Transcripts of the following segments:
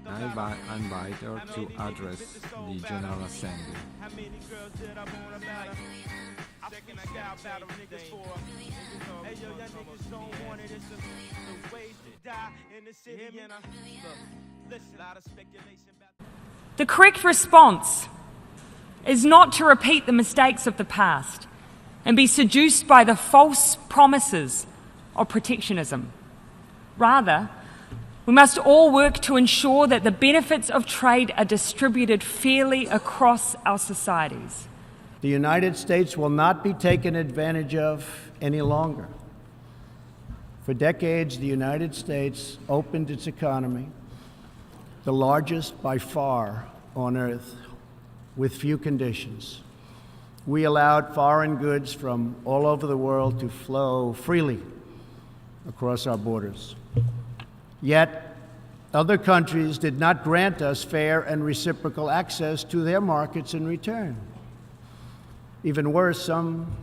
I invite her to address the General Assembly. The correct response is not to repeat the mistakes of the past and be seduced by the false promises of protectionism. Rather, we must all work to ensure that the benefits of trade are distributed fairly across our societies. The United States will not be taken advantage of any longer. For decades, the United States opened its economy, the largest by far on earth, with few conditions. We allowed foreign goods from all over the world to flow freely across our borders. Yet, other countries did not grant us fair and reciprocal access to their markets in return. Even worse, some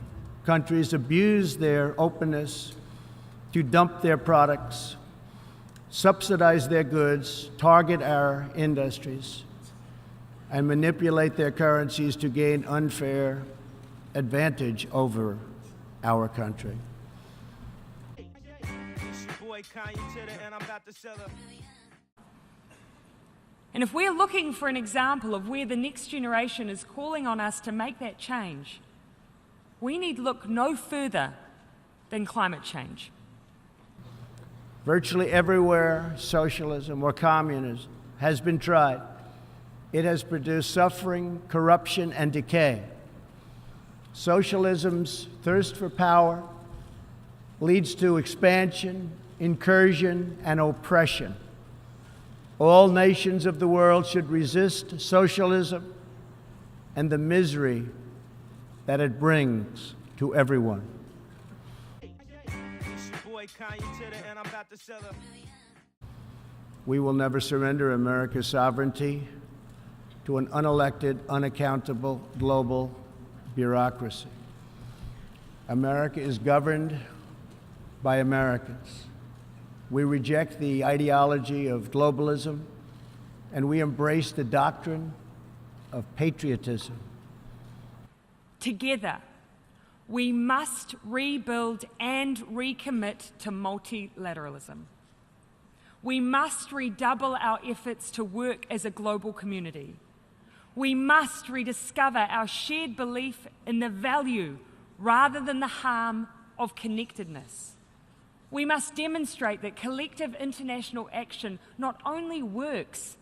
countries abused their openness to dump their products, subsidize their goods, target our industries, and manipulate their currencies to gain unfair advantage over our country. And if we're looking for an example of where the next generation is calling on us to make that change, we need look no further than climate change. Virtually everywhere socialism or communism has been tried, it has produced suffering, corruption, and decay. Socialism's thirst for power leads to expansion, incursion, and oppression. All nations of the world should resist socialism and the misery that it brings to everyone. We will never surrender America's sovereignty to an unelected, unaccountable global bureaucracy. America is governed by Americans. We reject the ideology of globalism, and we embrace the doctrine of patriotism. Together, we must rebuild and recommit to multilateralism. We must redouble our efforts to work as a global community. We must rediscover our shared belief in the value rather than the harm of connectedness. We must demonstrate that collective international action not only works,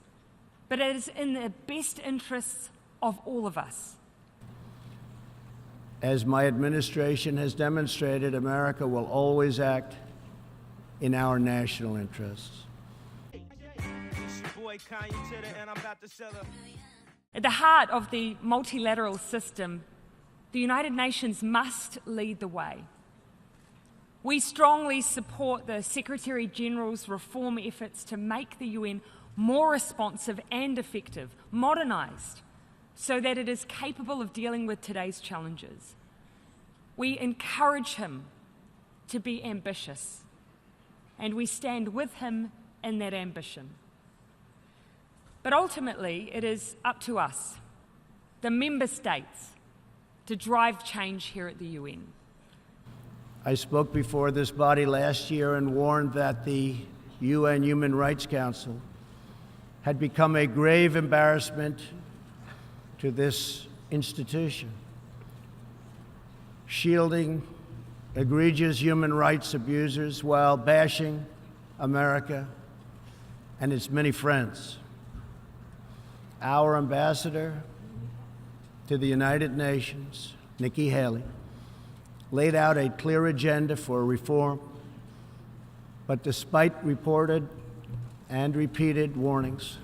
but it is in the best interests of all of us. As my administration has demonstrated, America will always act in our national interests. At the heart of the multilateral system, the United Nations must lead the way. We strongly support the Secretary-General's reform efforts to make the UN more responsive and effective, modernised, so that it is capable of dealing with today's challenges. We encourage him to be ambitious, and we stand with him in that ambition. But ultimately, it is up to us, the member states, to drive change here at the UN. I spoke before this body last year and warned that the UN Human Rights Council had become a grave embarrassment to this institution, shielding egregious human rights abusers while bashing America and its many friends. Our ambassador to the United Nations, Nikki Haley, laid out a clear agenda for reform, but despite reported and repeated warnings,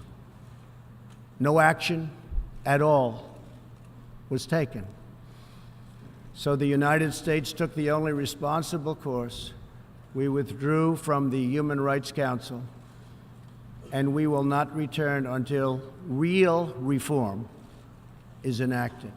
no action at all was taken. So the United States took the only responsible course. We withdrew from the Human Rights Council, and we will not return until real reform is enacted.